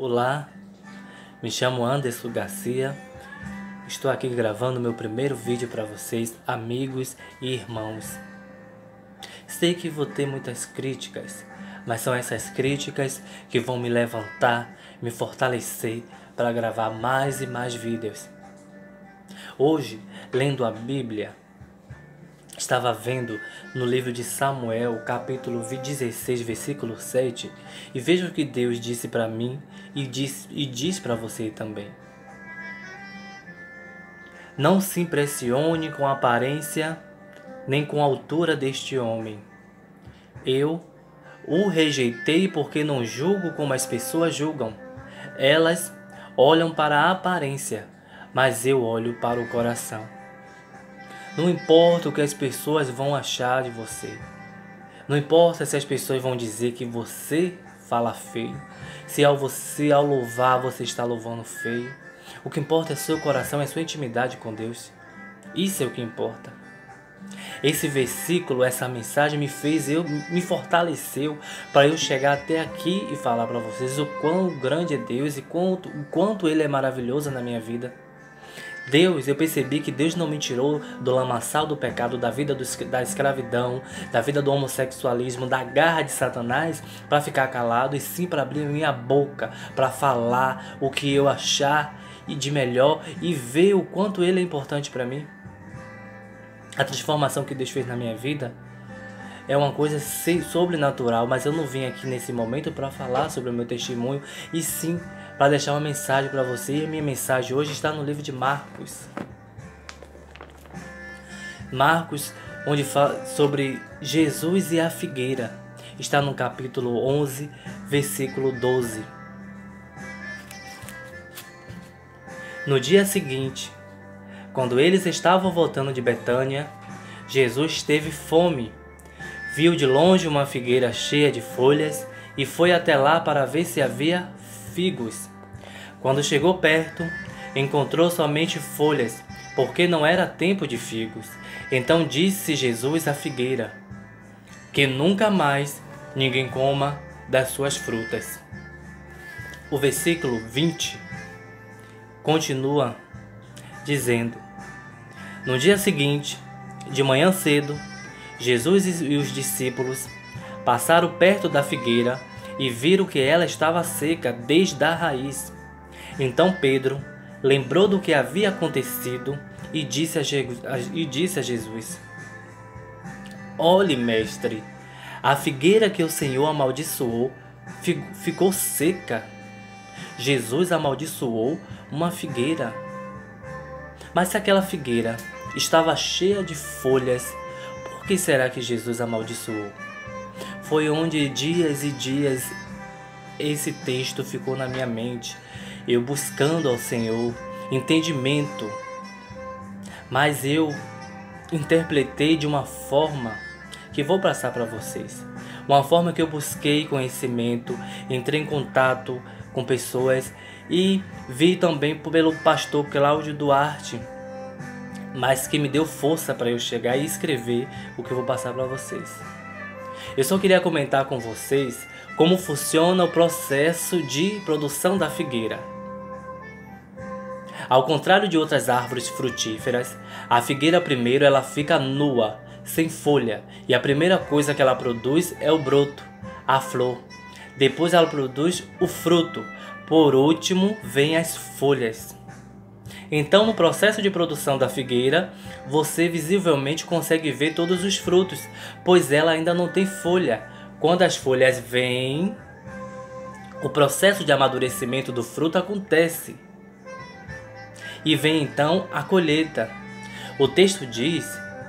Olá, me chamo Anderson Garcia, estou aqui gravando meu primeiro vídeo para vocês, amigos e irmãos. Sei que vou ter muitas críticas, mas são essas críticas que vão me levantar, me fortalecer para gravar mais e mais vídeos. Hoje, lendo a Bíblia, estava vendo no livro de Samuel, capítulo 16, versículo 7, e vejo o que Deus disse para mim e diz para você também. Não se impressione com a aparência nem com a altura deste homem. Eu o rejeitei porque não julgo como as pessoas julgam. Elas olham para a aparência, mas eu olho para o coração. Não importa o que as pessoas vão achar de você. Não importa se as pessoas vão dizer que você fala feio. Se ao louvar você está louvando feio. O que importa é seu coração, é sua intimidade com Deus. Isso é o que importa. Esse versículo, essa mensagem me fortaleceu para eu chegar até aqui e falar para vocês o quão grande é Deus e o quanto Ele é maravilhoso na minha vida. Eu percebi que Deus não me tirou do lamaçal do pecado, da vida da escravidão, da vida do homossexualismo, da garra de Satanás para ficar calado, e sim para abrir minha boca, para falar o que eu achar e de melhor e ver o quanto Ele é importante para mim. A transformação que Deus fez na minha vida é uma coisa sobrenatural, mas eu não vim aqui nesse momento para falar sobre o meu testemunho, e sim para deixar uma mensagem para você. E a minha mensagem hoje está no livro de Marcos. Marcos, onde fala sobre Jesus e a figueira. Está no capítulo 11, versículo 12. No dia seguinte, quando eles estavam voltando de Betânia, Jesus teve fome. Viu de longe uma figueira cheia de folhas e foi até lá para ver se havia figos. Quando chegou perto, encontrou somente folhas, porque não era tempo de figos. Então disse Jesus à figueira: que nunca mais ninguém coma das suas frutas. O versículo 20 continua dizendo: no dia seguinte, de manhã cedo, Jesus e os discípulos passaram perto da figueira e viram que ela estava seca desde a raiz. Então Pedro lembrou do que havia acontecido e disse a Jesus: olhe, mestre, a figueira que o Senhor amaldiçoou ficou seca. Jesus amaldiçoou uma figueira. Mas se aquela figueira estava cheia de folhas, por que será que Jesus amaldiçoou? Foi onde dias e dias esse texto ficou na minha mente, eu buscando ao Senhor entendimento, mas eu interpretei de uma forma que vou passar para vocês. Uma forma que eu busquei conhecimento, entrei em contato com pessoas e vi também pelo pastor Cláudio Duarte, mas que me deu força para eu chegar e escrever o que eu vou passar para vocês. Eu só queria comentar com vocês como funciona o processo de produção da figueira. Ao contrário de outras árvores frutíferas, a figueira primeiro ela fica nua, sem folha, e a primeira coisa que ela produz é o broto, a flor. Depois ela produz o fruto. Por último, vem as folhas. Então, no processo de produção da figueira, você visivelmente consegue ver todos os frutos, pois ela ainda não tem folha. Quando as folhas vêm, o processo de amadurecimento do fruto acontece. E vem então a colheita. O texto diz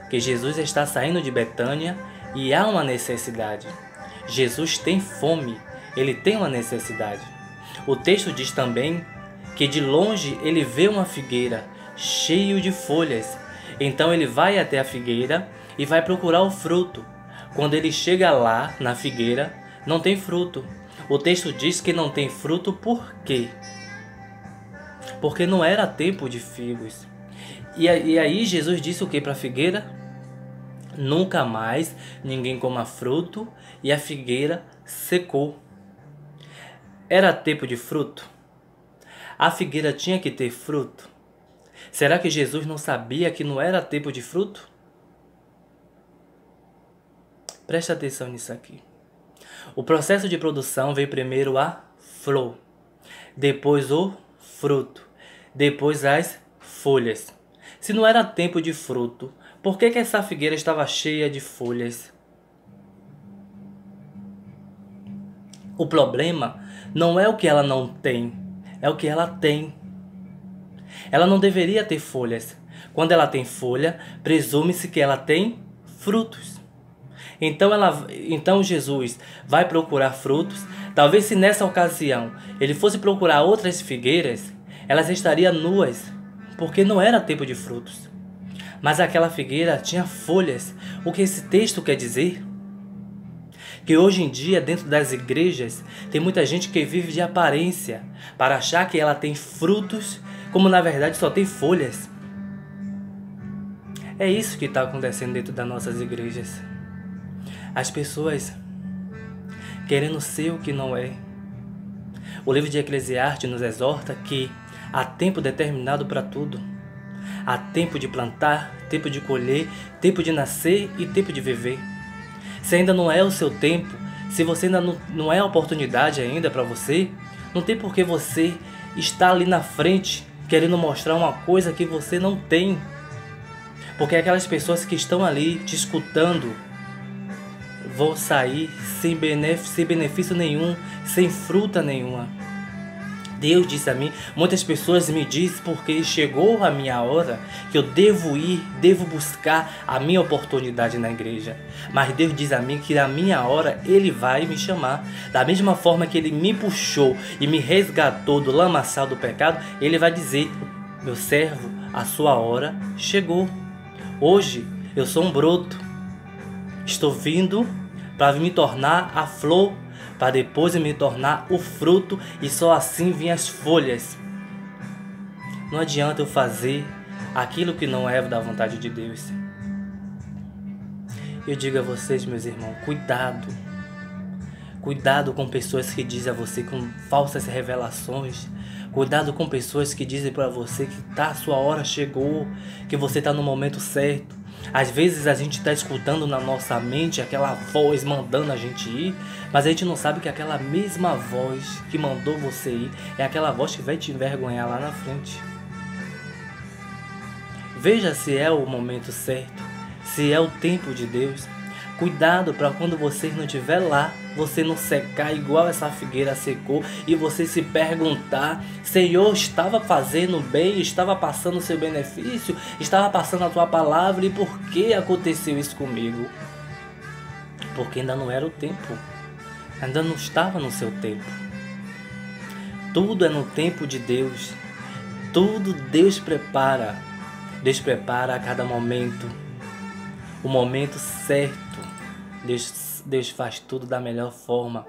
que Jesus está saindo de Betânia e há uma necessidade. Jesus tem fome, ele tem uma necessidade. O texto diz também que de longe ele vê uma figueira cheia de folhas. Então ele vai até a figueira e vai procurar o fruto. Quando ele chega lá na figueira, não tem fruto. O texto diz que não tem fruto por quê? Porque não era tempo de figos. E aí Jesus disse o que para a figueira? Nunca mais ninguém coma fruto, e a figueira secou. Era tempo de fruto? A figueira tinha que ter fruto? Será que Jesus não sabia que não era tempo de fruto? Presta atenção nisso aqui. O processo de produção veio primeiro a flor, depois o fruto, depois as folhas. Se não era tempo de fruto, por que essa figueira estava cheia de folhas? O problema não é o que ela não tem, é o que ela tem. Ela não deveria ter folhas. Quando ela tem folha, presume-se que ela tem frutos. Então Jesus vai procurar frutos. Talvez se nessa ocasião ele fosse procurar outras figueiras, elas estariam nuas, porque não era tempo de frutos. Mas aquela figueira tinha folhas. O que esse texto quer dizer? Que hoje em dia, dentro das igrejas, tem muita gente que vive de aparência, para achar que ela tem frutos, como na verdade só tem folhas. É isso que está acontecendo dentro das nossas igrejas. As pessoas querendo ser o que não é. O livro de Eclesiastes nos exorta que há tempo determinado para tudo. Há tempo de plantar, tempo de colher, tempo de nascer e tempo de viver. Se ainda não é o seu tempo, se você ainda não é a oportunidade ainda para você, não tem por que você estar ali na frente querendo mostrar uma coisa que você não tem. Porque aquelas pessoas que estão ali te escutando vão sair sem benefício nenhum, sem fruta nenhuma. Deus disse a mim, muitas pessoas me dizem porque chegou a minha hora que eu devo ir, devo buscar a minha oportunidade na igreja. Mas Deus diz a mim que na minha hora Ele vai me chamar. Da mesma forma que Ele me puxou e me resgatou do lamaçal do pecado, Ele vai dizer, meu servo, a sua hora chegou. Hoje eu sou um broto. Estou vindo para me tornar a flor, para depois me tornar o fruto, e só assim vêm as folhas. Não adianta eu fazer aquilo que não é da vontade de Deus. Eu digo a vocês, meus irmãos, cuidado. Cuidado com pessoas que dizem a você com falsas revelações. Cuidado com pessoas que dizem para você que a sua hora chegou, que você está no momento certo. Às vezes a gente está escutando na nossa mente aquela voz mandando a gente ir, mas a gente não sabe que aquela mesma voz que mandou você ir é aquela voz que vai te envergonhar lá na frente. Veja se é o momento certo, se é o tempo de Deus. Cuidado para quando você não estiver lá, você não secar igual essa figueira secou e você se perguntar, Senhor, estava fazendo bem, estava passando o seu benefício, estava passando a tua palavra, e por que aconteceu isso comigo? Porque ainda não era o tempo, ainda não estava no seu tempo. Tudo é no tempo de Deus, tudo Deus prepara a cada momento, o momento certo. Deus faz tudo da melhor forma.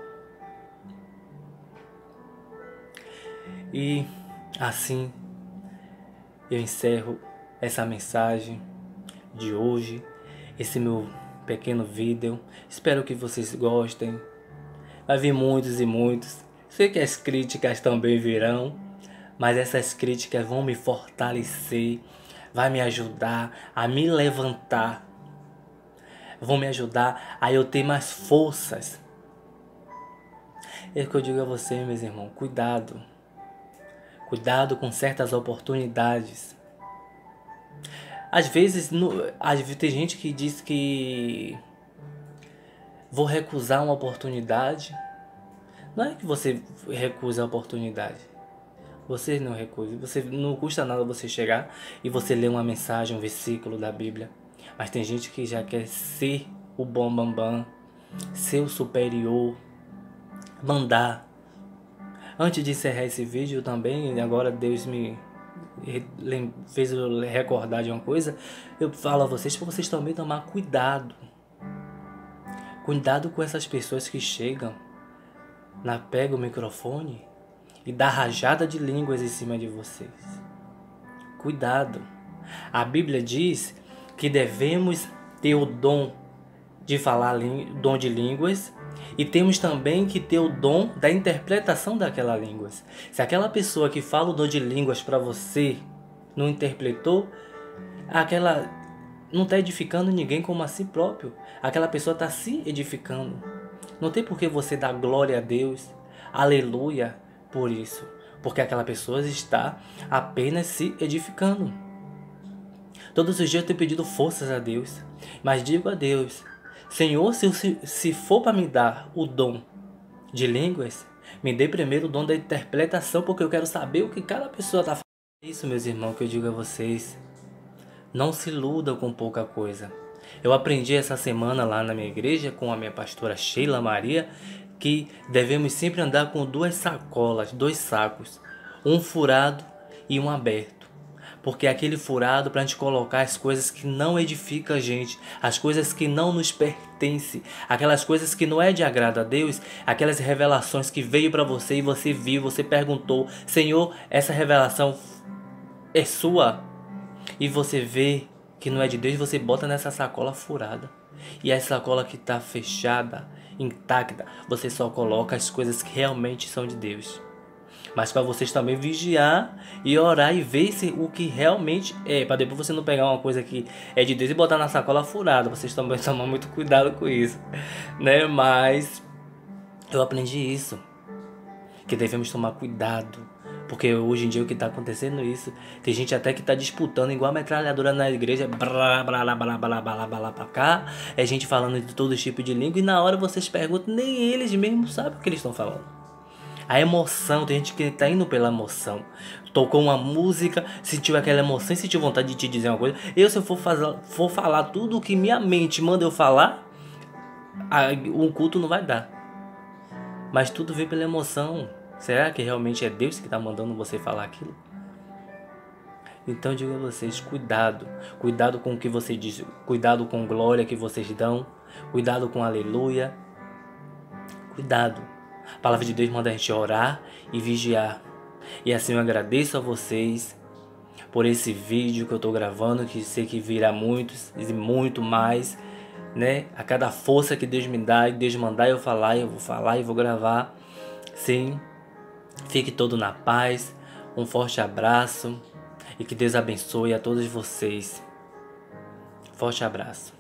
E assim eu encerro essa mensagem de hoje, esse meu pequeno vídeo. Espero que vocês gostem. Vai vir muitos e muitos. Sei que as críticas também virão, mas essas críticas vão me fortalecer, vai me ajudar a me levantar, vão me ajudar a eu ter mais forças. É o que eu digo a vocês, meus irmãos, cuidado. Cuidado com certas oportunidades. Às vezes tem gente que diz que vou recusar uma oportunidade. Não é que você recusa a oportunidade. Você não recusa. Não custa nada você chegar e você ler uma mensagem, um versículo da Bíblia. Mas tem gente que já quer ser o bambambam, ser o superior, mandar. Antes de encerrar esse vídeo também, agora Deus me fez eu recordar de uma coisa. Eu falo a vocês para vocês também tomar cuidado. Cuidado com essas pessoas que chegam, pega o microfone e dá rajada de línguas em cima de vocês. Cuidado. A Bíblia diz que devemos ter o dom de falar dom de línguas E temos também que ter o dom da interpretação daquela língua. Se aquela pessoa que fala o dom de línguas para você não interpretou, aquela não está edificando ninguém como a si próprio. Aquela pessoa está se edificando. Não tem por que você dar glória a Deus, aleluia, por isso. Porque aquela pessoa está apenas se edificando. Todos os dias eu tenho pedido forças a Deus. Mas digo a Deus, Senhor, se for para me dar o dom de línguas, me dê primeiro o dom da interpretação, porque eu quero saber o que cada pessoa está falando. É isso, meus irmãos, que eu digo a vocês. Não se iludam com pouca coisa. Eu aprendi essa semana lá na minha igreja com a minha pastora Sheila Maria que devemos sempre andar com 2 sacolas, 2 sacos, um furado e um aberto. Porque aquele furado para a gente colocar as coisas que não edificam a gente, as coisas que não nos pertencem, aquelas coisas que não é de agrado a Deus, aquelas revelações que veio para você e você viu, você perguntou, Senhor, essa revelação é sua? E você vê que não é de Deus, você bota nessa sacola furada. E a sacola que está fechada, intacta, você só coloca as coisas que realmente são de Deus. Mas para vocês também vigiar e orar e ver se o que realmente é, para depois você não pegar uma coisa que é de Deus e botar na sacola furada. Vocês também tomam muito cuidado com isso, né? Mas eu aprendi isso, que devemos tomar cuidado. Porque hoje em dia o que está acontecendo é isso. Tem gente até que está disputando igual a metralhadora na igreja. Pra cá. É gente falando de todo tipo de língua. E na hora vocês perguntam, nem eles mesmos sabem o que eles estão falando. A emoção, tem gente que está indo pela emoção. Tocou uma música, sentiu aquela emoção e sentiu vontade de te dizer uma coisa. Se eu for falar tudo o que minha mente manda eu falar, o culto não vai dar. Mas tudo vem pela emoção. Será que realmente é Deus que está mandando você falar aquilo? Então eu digo a vocês, cuidado. Cuidado com o que você diz. Cuidado com a glória que vocês dão. Cuidado com aleluia. Cuidado. A palavra de Deus manda a gente orar e vigiar. E assim eu agradeço a vocês por esse vídeo que eu estou gravando, que sei que virá muitos e muito mais, né? A cada força que Deus me dá, e Deus mandar eu vou falar e vou gravar. Sim. Fique todo na paz, um forte abraço e que Deus abençoe a todos vocês. Forte abraço.